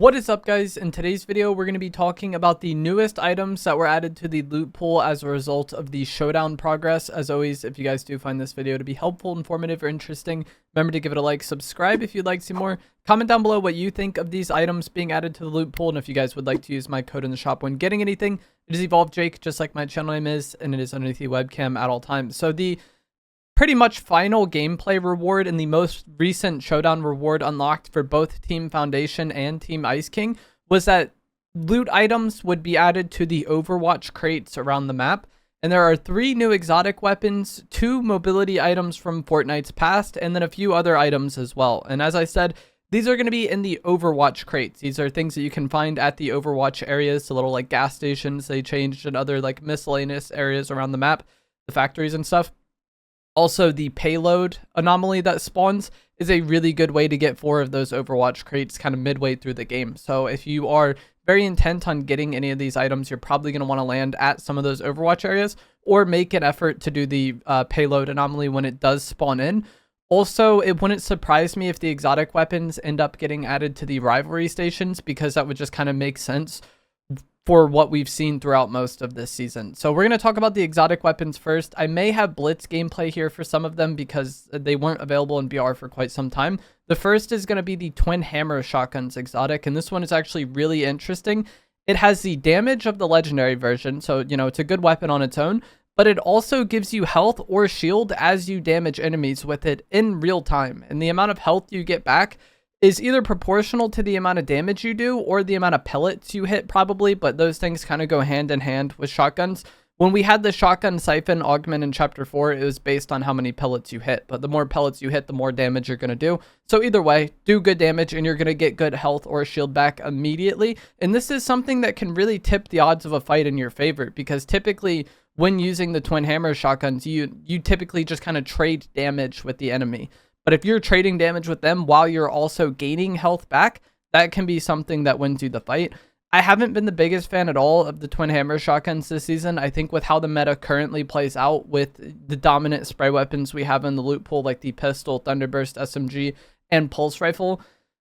What is up, guys? In today's video, we're going to be talking about the newest items that were added to the loot pool as a result of the showdown progress. As always, if you guys do find this video to be helpful, informative, or interesting, remember to give it a like, subscribe if you'd like to see more. Comment down below what you think of these items being added to the loot pool, and if you guys would like to use my code in the shop when getting anything. It is Evolved Jake, just like my channel name is, and it is underneath the webcam at all times. So the pretty much final gameplay reward and the most recent showdown reward unlocked for both Team Foundation and Team Ice King was that loot items would be added to the Overwatch crates around the map. And there are 3 new exotic weapons, 2 mobility items from Fortnite's past, and then a few other items as well. And as I said, these are going to be in the Overwatch crates. These are things that you can find at the Overwatch areas, the little like gas stations they changed, and other like miscellaneous areas around the map, the factories and stuff. Also, the payload anomaly that spawns is a really good way to get 4 of those Overwatch crates kind of midway through the game. So if you are very intent on getting any of these items, you're probably going to want to land at some of those Overwatch areas or make an effort to do the payload anomaly when it does spawn in. Also, it wouldn't surprise me if the exotic weapons end up getting added to the rivalry stations, because that would just kind of make sense for what we've seen throughout most of this season. So we're going to talk about the exotic weapons first. I may have Blitz gameplay here for some of them because they weren't available in BR for quite some time. The first is going to be the Twin Hammer Shotguns exotic, and this one is actually really interesting. It has the damage of the legendary version, so you know it's a good weapon on its own, but it also gives you health or shield as you damage enemies with it in real time. And the amount of health you get back is either proportional to the amount of damage you do or the amount of pellets you hit, probably, but those things kind of go hand in hand with shotguns. When we had the shotgun siphon augment in chapter 4, it was based on how many pellets you hit, but the more pellets you hit, the more damage you're going to do. So either way, do good damage and you're going to get good health or shield back immediately. And this is something that can really tip the odds of a fight in your favor, because typically when using the Twin Hammer shotguns, you typically just kind of trade damage with the enemy. But if you're trading damage with them while you're also gaining health back, that can be something that wins you the fight. I haven't been the biggest fan at all of the Twin Hammer shotguns this season. I think with how the meta currently plays out with the dominant spray weapons we have in the loot pool, like the pistol, Thunderburst, SMG, and pulse rifle,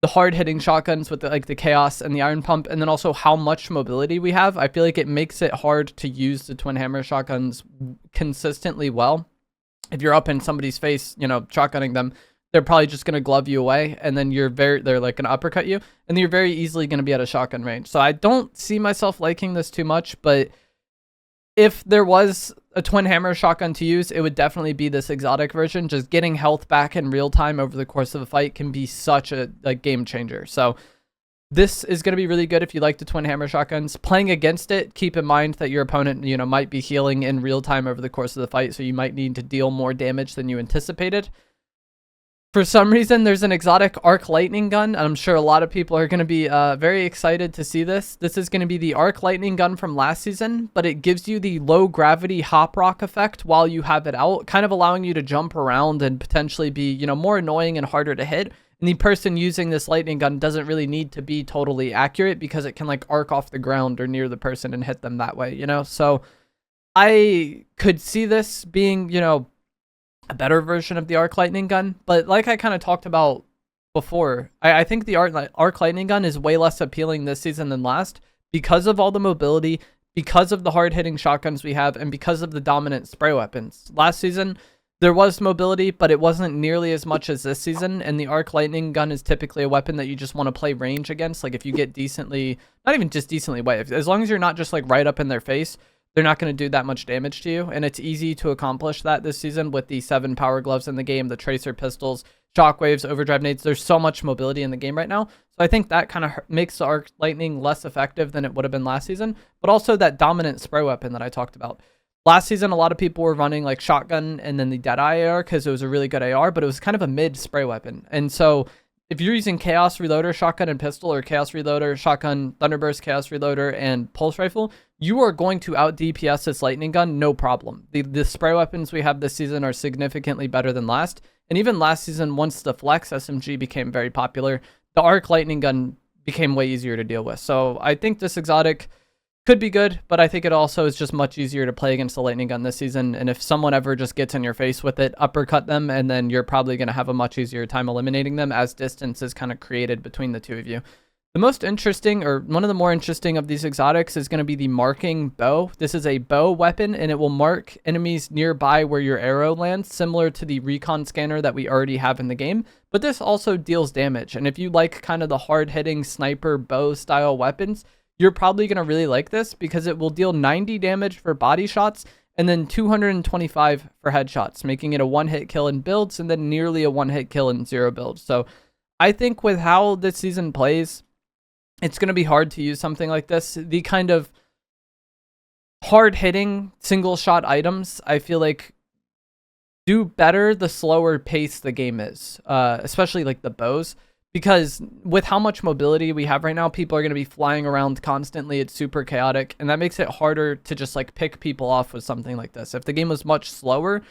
the hard-hitting shotguns with the Chaos and the Iron Pump, and then also how much mobility we have, I feel like it makes it hard to use the Twin Hammer shotguns consistently well. If you're up in somebody's face, you know, shotgunning them, they're probably just going to glove you away, and then they're like going to uppercut you, and then you're very easily going to be at a shotgun range. So I don't see myself liking this too much, but if there was a Twin Hammer shotgun to use, it would definitely be this exotic version. Just getting health back in real time over the course of a fight can be such a game changer. So this is going to be really good if you like the Twin Hammer shotguns. Playing against it, keep in mind that your opponent, you know, might be healing in real time over the course of the fight, so you might need to deal more damage than you anticipated. For some reason, there's an exotic Arc Lighting Gun. I'm sure a lot of people are going to be very excited to see this. This is going to be the Arc Lighting Gun from last season, but it gives you the low gravity hop rock effect while you have it out, kind of allowing you to jump around and potentially be, you know, more annoying and harder to hit. And the person using this lightning gun doesn't really need to be totally accurate, because it can like arc off the ground or near the person and hit them that way, you know? So I could see this being, you know, a better version of the Arc Lightning Gun. But like I kind of talked about before, I think the Arc Lightning Gun is way less appealing this season than last, because of all the mobility, because of the hard-hitting shotguns we have, and because of the dominant spray weapons. Last season, there was mobility, but it wasn't nearly as much as this season, and the Arc Lightning Gun is typically a weapon that you just want to play range against. Like if you get decently, not even just decently away, as long as you're not just like right up in their face, they're not going to do that much damage to you. And it's easy to accomplish that this season with the 7 power gloves in the game, the tracer pistols, shockwaves, overdrive nades. There's so much mobility in the game right now. So I think that kind of makes the Arc Lightning less effective than it would have been last season, but also that dominant spray weapon that I talked about. Last season, a lot of people were running like shotgun and then the Deadeye AR because it was a really good AR, but it was kind of a mid spray weapon. And so if you're using Chaos Reloader, shotgun and pistol, or Chaos Reloader, shotgun, Thunderburst, Chaos Reloader, and pulse rifle, you are going to out DPS this lightning gun, no problem. The spray weapons we have this season are significantly better than last. And even last season, once the Flex SMG became very popular, the Arc Lightning Gun became way easier to deal with. So I think this exotic could be good, but I think it also is just much easier to play against the lightning gun this season. And if someone ever just gets in your face with it, uppercut them, and then you're probably going to have a much easier time eliminating them as distance is kind of created between the two of you. The most interesting, or one of the more interesting of these exotics, is going to be the marking bow. This is a bow weapon, and it will mark enemies nearby where your arrow lands, similar to the recon scanner that we already have in the game. But this also deals damage, and if you like kind of the hard-hitting sniper bow style weapons, you're probably going to really like this because it will deal 90 damage for body shots and then 225 for headshots, making it a one-hit kill in builds and then nearly a one-hit kill in zero builds. So I think with how this season plays, it's going to be hard to use something like this. The kind of hard-hitting single-shot items, I feel like, do better the slower pace the game is, especially like the bows. Because with how much mobility we have right now, people are going to be flying around constantly. It's super chaotic, and that makes it harder to just like pick people off with something like this. If the game was much slower,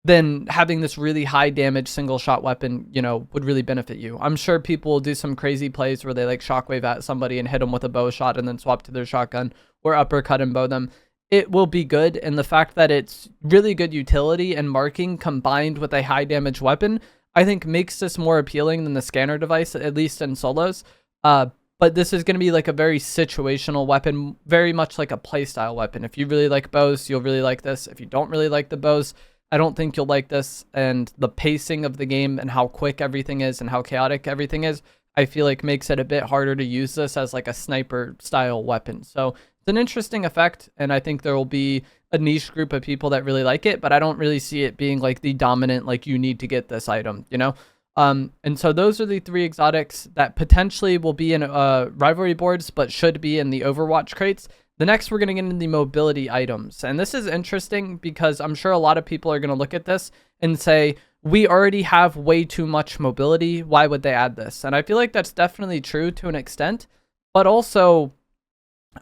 then having this really high damage single shot weapon, you know, would really benefit you. I'm sure people will do some crazy plays where they like shockwave at somebody and hit them with a bow shot and then swap to their shotgun or uppercut and bow them. It will be good, and the fact that it's really good utility and marking combined with a high damage weapon, I think makes this more appealing than the scanner device, at least in solos. But this is going to be like a very situational weapon, very much like a playstyle weapon. If you really like bows, you'll really like this. If you don't really like the bows, I don't think you'll like this. And the pacing of the game and how quick everything is and how chaotic everything is, I feel like makes it a bit harder to use this as like a sniper style weapon. So it's an interesting effect, and I think there will be a niche group of people that really like it, but I don't really see it being like the dominant, like you need to get this item, you know? And so those are the three exotics that potentially will be in rivalry boards, but should be in the Overwatch crates. The next, we're going to get into the mobility items. And this is interesting because I'm sure a lot of people are going to look at this and say, we already have way too much mobility. Why would they add this? And I feel like that's definitely true to an extent, but also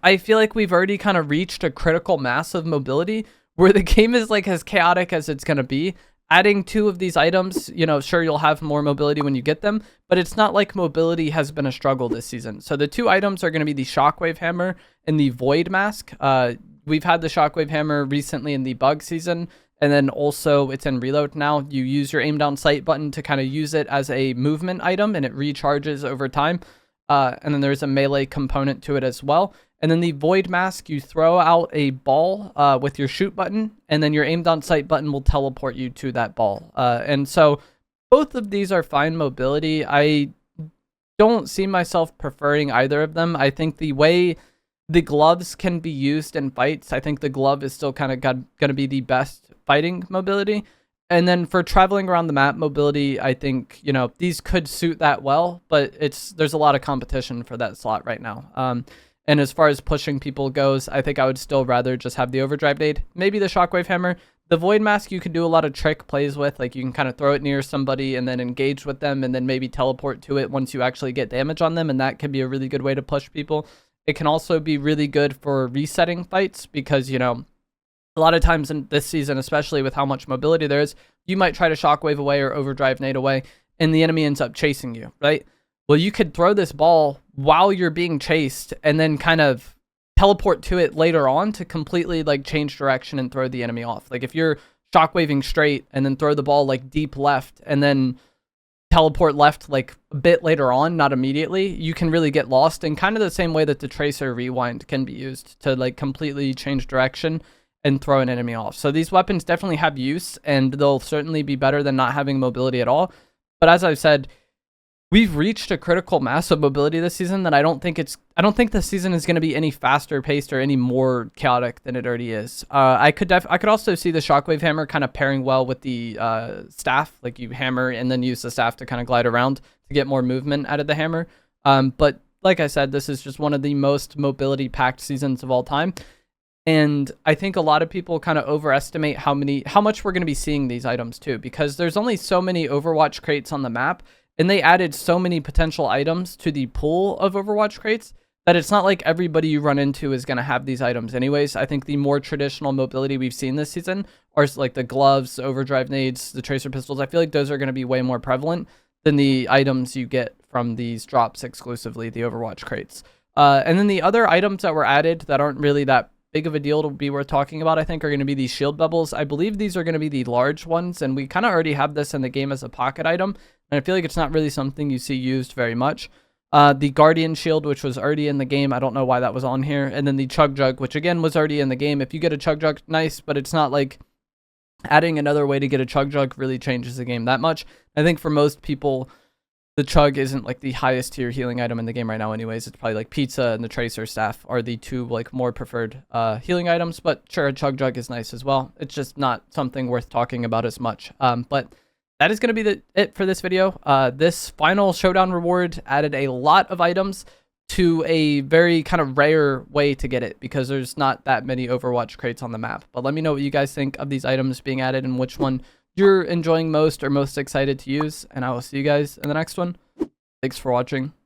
I feel like we've already kind of reached a critical mass of mobility where the game is like as chaotic as it's going to be. Adding two of these items, you know, sure, you'll have more mobility when you get them, but it's not like mobility has been a struggle this season. So the two items are going to be the Shockwave Hammer and the Void Mask. We've had the Shockwave Hammer recently in the bug season, and then also it's in reload now. You use your aim down sight button to kind of use it as a movement item, and it recharges over time. And then there's a melee component to it as well. And then the Void Mask, you throw out a ball with your shoot button, and then your aim down sight button will teleport you to that ball. And so both of these are fine mobility. I don't see myself preferring either of them. I think the way the gloves can be used in fights, I think the glove is still kind of going to be the best fighting mobility. And then for traveling around the map mobility, I think, you know, these could suit that well, but there's a lot of competition for that slot right now. And as far as pushing people goes, I think I would still rather just have the overdrive nade, maybe the Shockwave Hammer. The Void Mask you can do a lot of trick plays with, like you can kind of throw it near somebody and then engage with them and then maybe teleport to it once you actually get damage on them, and that can be a really good way to push people. It can also be really good for resetting fights because, you know, a lot of times in this season, especially with how much mobility there is, you might try to Shockwave away or overdrive nade away, and the enemy ends up chasing you, right? Well, you could throw this ball while you're being chased and then kind of teleport to it later on to completely like change direction and throw the enemy off. Like if you're shockwaving straight and then throw the ball like deep left and then teleport left like a bit later on, not immediately, you can really get lost, in kind of the same way that the Tracer Rewind can be used to like completely change direction and throw an enemy off. So these weapons definitely have use, and they'll certainly be better than not having mobility at all. But as I've said, we've reached a critical mass of mobility this season that I don't think the season is going to be any faster paced or any more chaotic than it already is. I could also see the Shockwave Hammer kind of pairing well with the staff, like you hammer and then use the staff to kind of glide around to get more movement out of the hammer. But like I said, this is just one of the most mobility packed seasons of all time. And I think a lot of people kind of overestimate how much we're going to be seeing these items too, because there's only so many Overwatch crates on the map. And they added so many potential items to the pool of Overwatch crates that it's not like everybody you run into is going to have these items anyways. I think the more traditional mobility we've seen this season are like the gloves, overdrive nades, the tracer pistols. I feel like those are going to be way more prevalent than the items you get from these drops exclusively, the Overwatch crates. And then the other items that were added that aren't really that big of a deal to be worth talking about, I think, are going to be these shield bubbles. I believe these are going to be the large ones, and we kind of already have this in the game as a pocket item. And I feel like it's not really something you see used very much. The Guardian Shield, which was already in the game. I don't know why that was on here. And then the Chug Jug, which again was already in the game. If you get a Chug Jug, nice, but it's not like adding another way to get a Chug Jug really changes the game that much. I think for most people, the Chug isn't like the highest tier healing item in the game right now anyways. It's probably like Pizza and the Tracer Staff are the two like more preferred healing items. But sure, a Chug Jug is nice as well. It's just not something worth talking about as much. But that is going to be it for this video. This final showdown reward added a lot of items to a very kind of rare way to get it because there's not that many Overwatch crates on the map. But let me know what you guys think of these items being added and which one you're enjoying most or most excited to use. And I will see you guys in the next one. Thanks for watching.